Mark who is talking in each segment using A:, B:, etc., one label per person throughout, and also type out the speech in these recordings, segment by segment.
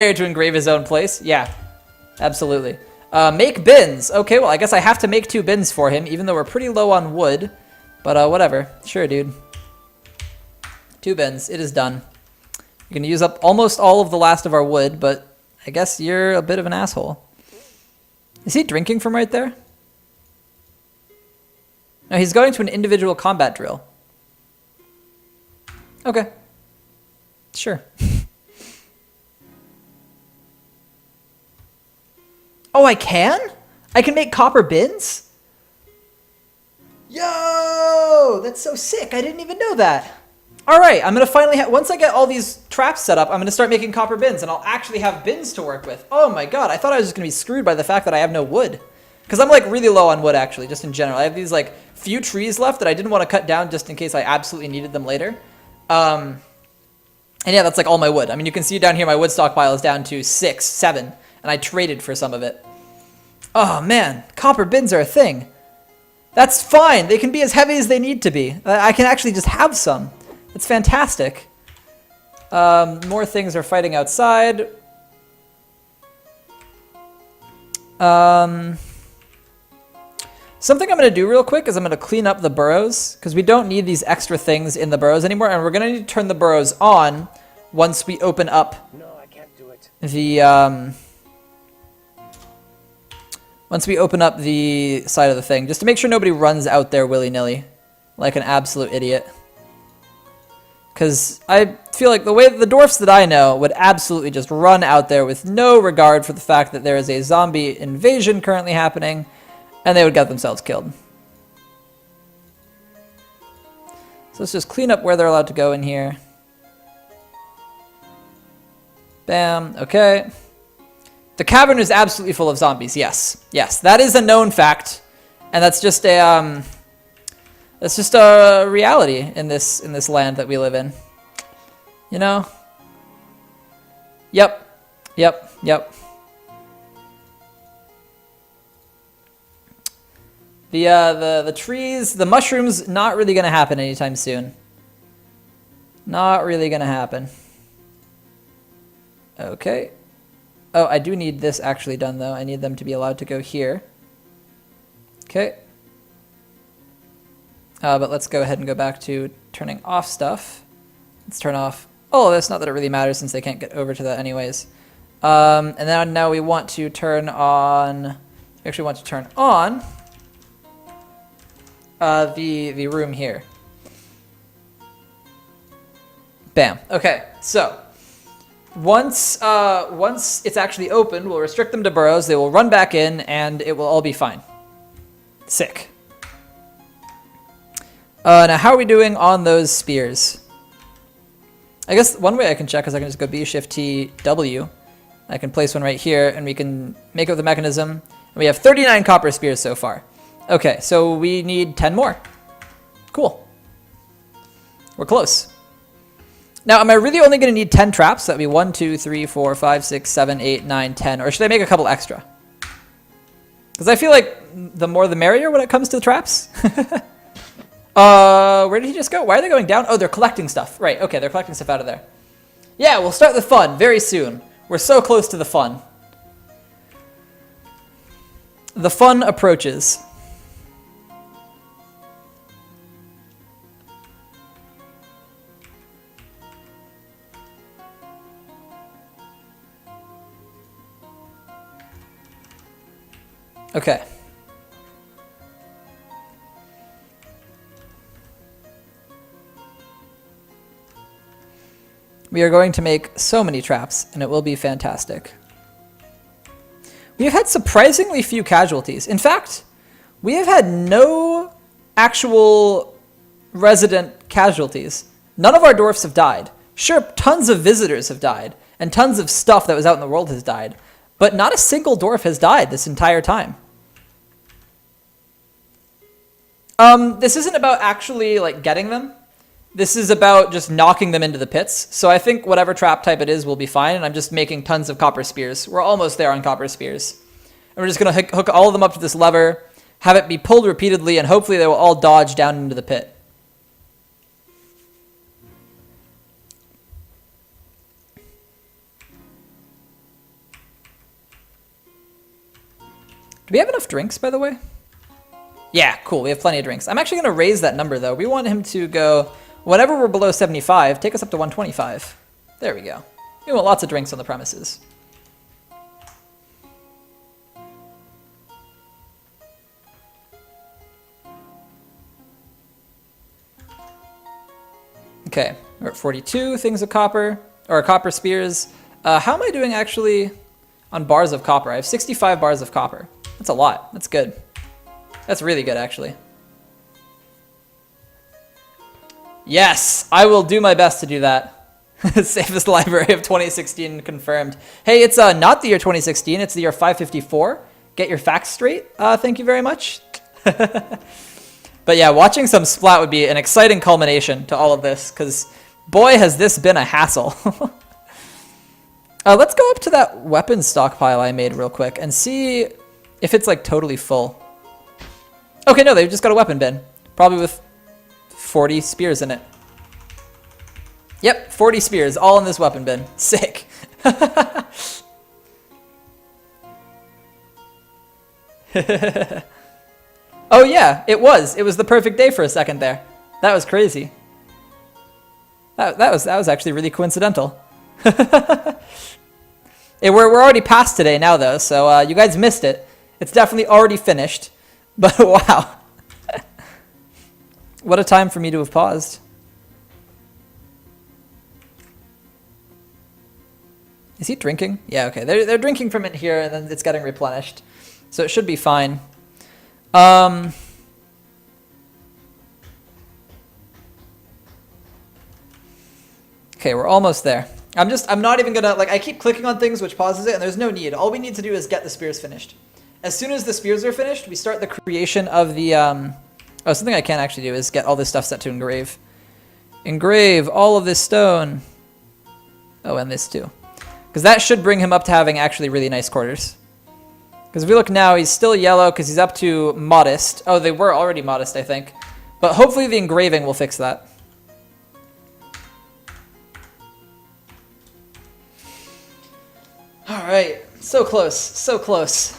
A: to engrave his own place. Yeah, absolutely. Make bins. Okay, well, I guess I have to make 2 bins for him, even though we're pretty low on wood. But whatever. Sure, dude. 2 bins. It is done. You're going to use up almost all of the last of our wood, but I guess you're a bit of an asshole. Is he drinking from right there? No, he's going to an individual combat drill. Okay. Sure. Oh, I can? I can make copper bins? Yo! That's so sick. I didn't even know that. All right, I'm going to finally once I get all these traps set up, I'm going to start making copper bins, and I'll actually have bins to work with. Oh my god, I thought I was just going to be screwed by the fact that I have no wood. Because I'm like really low on wood, actually, just in general. I have these like few trees left that I didn't want to cut down just in case I absolutely needed them later. And yeah, that's like all my wood. I mean, you can see down here my wood stockpile is down to 6, 7, and I traded for some of it. Oh man, copper bins are a thing. That's fine. They can be as heavy as they need to be. I can actually just have some. It's fantastic. More things are fighting outside. Something I'm going to do real quick is I'm going to clean up the burrows, because we don't need these extra things in the burrows anymore, and we're going to need to turn the burrows on once we open up the once we open up the side of the thing, just to make sure nobody runs out there willy-nilly like an absolute idiot. Because I feel like the way the dwarfs that I know would absolutely just run out there with no regard for the fact that there is a zombie invasion currently happening, and they would get themselves killed. So let's just clean up where they're allowed to go in here. Bam, okay. The cavern is absolutely full of zombies, yes. Yes, that is a known fact, and that's just a reality in this land that we live in. You know? Yep. Yep. Yep. The trees, the mushrooms, not really gonna happen anytime soon. Not really gonna happen. Okay. Oh, I do need this actually done though. I need them to be allowed to go here. Okay. But let's go ahead and go back to turning off stuff. Let's turn off all of this. Not that it really matters since they can't get over to that anyways. And then now we want to turn on. We actually want to turn on the room here. Bam. Okay. So once it's actually opened, we'll restrict them to burrows. They will run back in, and it will all be fine. Sick. Now, how are we doing on those spears? I guess one way I can check is I can just go B, Shift, T, W. I can place one right here, and we can make up the mechanism. And we have 39 copper spears so far. Okay, so we need 10 more. Cool. We're close. Now, am I really only going to need 10 traps? That would be 1, 2, 3, 4, 5, 6, 7, 8, 9, 10. Or should I make a couple extra? Because I feel like the more the merrier when it comes to the traps. Where did he just go? Why are they going down? Oh, they're collecting stuff. Right, okay, they're collecting stuff out of there. Yeah, we'll start the fun very soon. We're so close to the fun. The fun approaches. Okay. We are going to make so many traps, and it will be fantastic. We have had surprisingly few casualties. In fact, we have had no actual resident casualties. None of our dwarfs have died. Sure, tons of visitors have died, and tons of stuff that was out in the world has died, but not a single dwarf has died this entire time. This isn't about actually like getting them. This is about just knocking them into the pits. So I think whatever trap type it is will be fine, and I'm just making tons of copper spears. We're almost there on copper spears. And we're just going to hook all of them up to this lever, have it be pulled repeatedly, and hopefully they will all dodge down into the pit. Do we have enough drinks, by the way? Yeah, cool. We have plenty of drinks. I'm actually going to raise that number, though. We want him to go, whenever we're below 75, take us up to 125. There we go. We want lots of drinks on the premises. Okay, we're at 42 things of copper, or copper spears. How am I doing actually on bars of copper? I have 65 bars of copper. That's a lot. That's good. That's really good, actually. Yes, I will do my best to do that. Safest library of 2016 confirmed. Hey, it's not the year 2016, it's the year 554. Get your facts straight. Thank you very much. But yeah, watching some splat would be an exciting culmination to all of this, because boy, has this been a hassle. Let's go up to that weapons stockpile I made real quick and see if it's like totally full. Okay, no, they've just got a weapon bin. Probably with 40 spears in it. Yep, 40 spears, all in this weapon bin. Sick. Oh yeah, it was. It was the perfect day for a second there. That was crazy. That was actually really coincidental. We're already past today now though, so you guys missed it. It's definitely already finished. But wow. What a time for me to have paused. Is he drinking? Yeah, okay. They're drinking from it here and then it's getting replenished. So it should be fine. Okay, we're almost there. I'm not even gonna, like, I keep clicking on things which pauses it, and there's no need. All we need to do is get the spears finished. As soon as the spears are finished, we start the creation of the, oh, something I can actually do is get all this stuff set to engrave. Engrave all of this stone. Oh, and this too. Because that should bring him up to having actually really nice quarters. Because if we look now, he's still yellow because he's up to modest. Oh, they were already modest, I think. But hopefully the engraving will fix that. All right, so close, so close.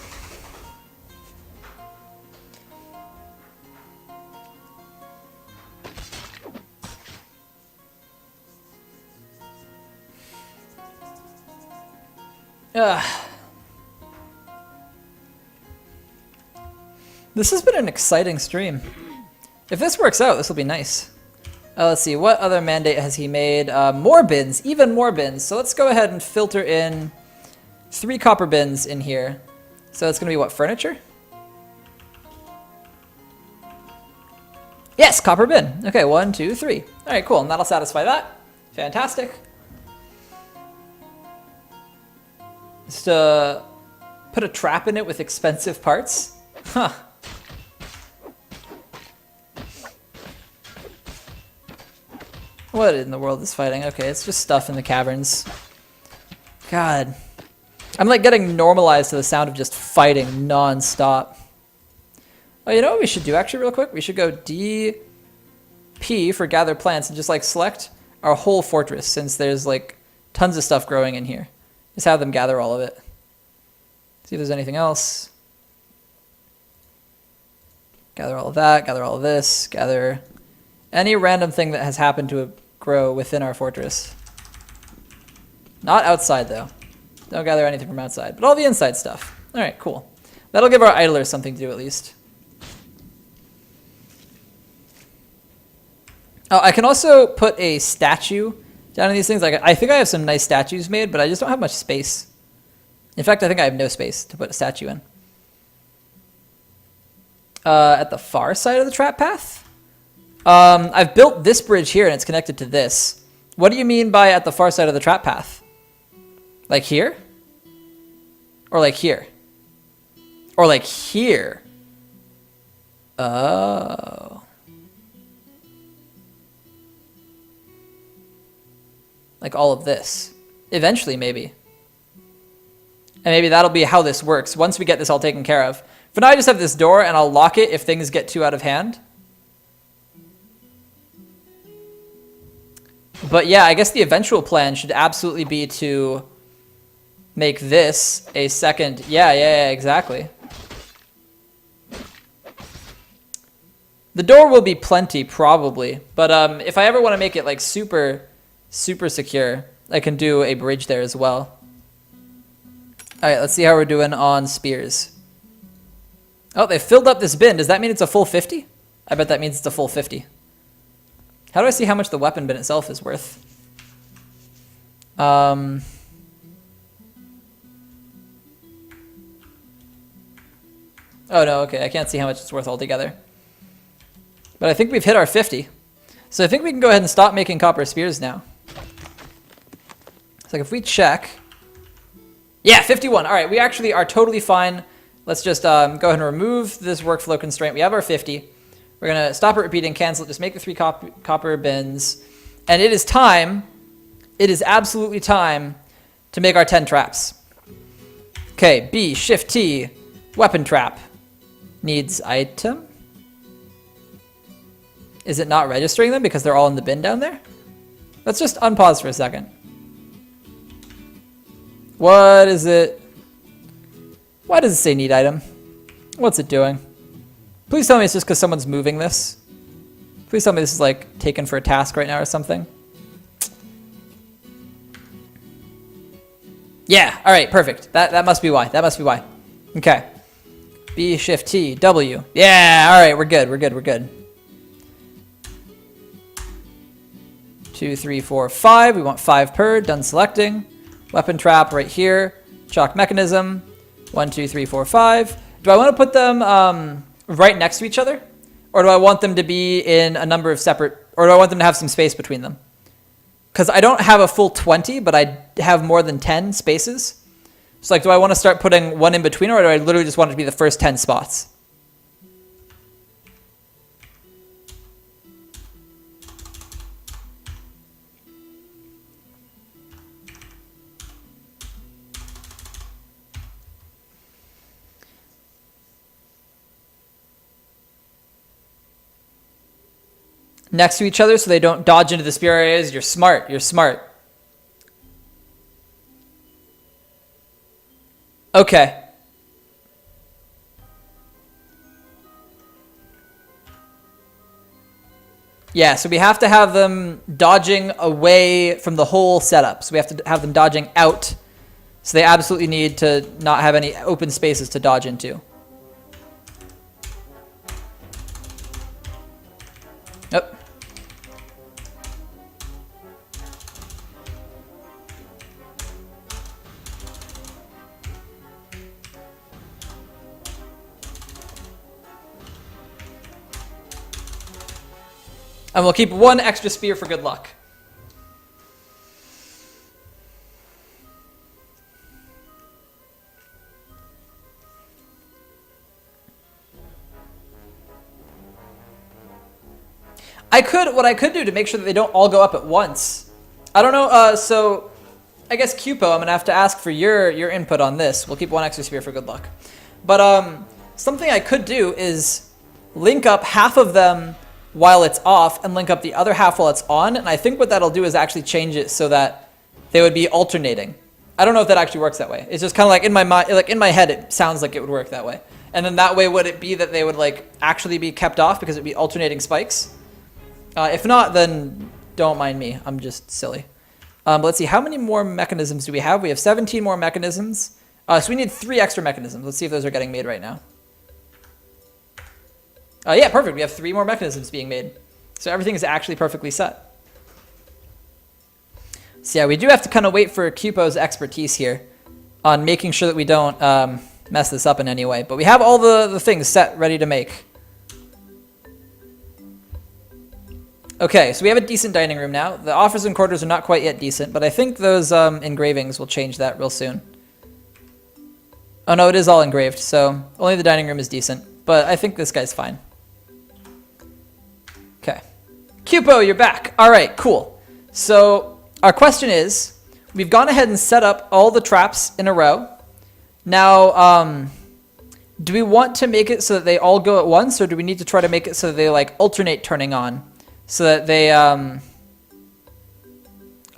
A: This has been an exciting stream. If this works out, this will be nice. Let's see, what other mandate has he made? More bins, even more bins. So let's go ahead and filter in 3 copper bins in here. So it's going to be what, furniture? Yes, copper bin. Okay, 1, 2, 3. All right, cool, and that'll satisfy that. Fantastic. Just put a trap in it with expensive parts. Huh. What in the world is fighting? Okay, it's just stuff in the caverns. God. I'm like getting normalized to the sound of just fighting non-stop. Oh, you know what we should do actually real quick? We should go DP for gather plants and just like select our whole fortress since there's like tons of stuff growing in here. Just have them gather all of it. See if there's anything else. Gather all of that, gather all of this, gather any random thing that has happened to grow within our fortress. Not outside though. Don't gather anything from outside, but all the inside stuff. All right, cool. That'll give our idlers something to do at least. Oh, I can also put a statue down in these things. Like I think I have some nice statues made, but I just don't have much space. In fact, I think I have no space to put a statue in. At the far side of the trap path? I've built this bridge here and it's connected to this. What do you mean by at the far side of the trap path? Like here? Or like here? Or like here? Oh. Like all of this. Eventually, maybe. And maybe that'll be how this works once we get this all taken care of. For now, I just have this door and I'll lock it if things get too out of hand. But yeah, I guess the eventual plan should absolutely be to make this a second. Yeah, exactly. The door will be plenty, probably. But if I ever want to make it like super secure, I can do a bridge there as well. All right, let's see how we're doing on spears. Oh, they filled up this bin. Does that mean it's a full 50? I bet that means it's a full 50. How do I see how much the weapon bin itself is worth? Oh no, okay, I can't see how much it's worth altogether. But I think we've hit our 50. So I think we can go ahead and stop making copper spears now. So if we check... Yeah, 51. All right, we actually are totally fine. Let's just go ahead and remove this workflow constraint. We have our 50. We're going to stop it repeating, cancel it, just make the 3 copper bins. And it is time, it is absolutely time to make our 10 traps. Okay, B, Shift T, weapon trap. Needs item. Is it not registering them because they're all in the bin down there? Let's just unpause for a second. What is it? Why does it say need item? What's it doing? Please tell me it's just because someone's moving this. Please tell me this is like taken for a task right now or something. Yeah, all right, perfect. That must be why. That must be why. Okay. B, Shift T, W. Yeah, all right, we're good, we're good, we're good. 2, 3, 4, 5. We want 5 per. Done selecting. Weapon trap right here. Chalk mechanism. 1, 2, 3, 4, 5. Do I want to put them right next to each other? Or do I want them to be in a number of separate... Or do I want them to have some space between them? Because I don't have a full 20, but I have more than 10 spaces. So like, do I want to start putting one in between, or do I literally just want it to be the first 10 spots? Next to each other so they don't dodge into the spear areas. You're smart. You're smart. Okay. Yeah, so we have to have them dodging away from the whole setup. So we have to have them dodging out. So they absolutely need to not have any open spaces to dodge into. Yep. And we'll keep 1 extra spear for good luck. What I could do to make sure that they don't all go up at once. I don't know, so I guess Cupo, I'm gonna have to ask for your input on this. We'll keep 1 extra spear for good luck. But something I could do is link up half of them while it's off and link up the other half while it's on. And I think what that'll do is actually change it so that they would be alternating. I don't know if that actually works that way. It's just kind of like in my mind, like in my head, it sounds like it would work that way. And then that way, would it be that they would like actually be kept off because it'd be alternating spikes? If not, then don't mind me. I'm just silly. But let's see, how many more mechanisms do we have? We have 17 more mechanisms. So we need 3 extra mechanisms. Let's see if those are getting made right now. Yeah, perfect. We have 3 more mechanisms being made. So everything is actually perfectly set. So yeah, we do have to kind of wait for Cupo's expertise here on making sure that we don't mess this up in any way. But we have all the things set, ready to make. Okay, so we have a decent dining room now. The offers and quarters are not quite yet decent, but I think those engravings will change that real soon. Oh no, it is all engraved, so only the dining room is decent. But I think this guy's fine. Okay. Cupo, you're back. All right, cool. So our question is, we've gone ahead and set up all the traps in a row. Now, do we want to make it so that they all go at once, or do we need to try to make it so that they like alternate turning on? So that they, oh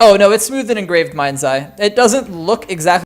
A: no, it's smooth and engraved mind's eye. It doesn't look exactly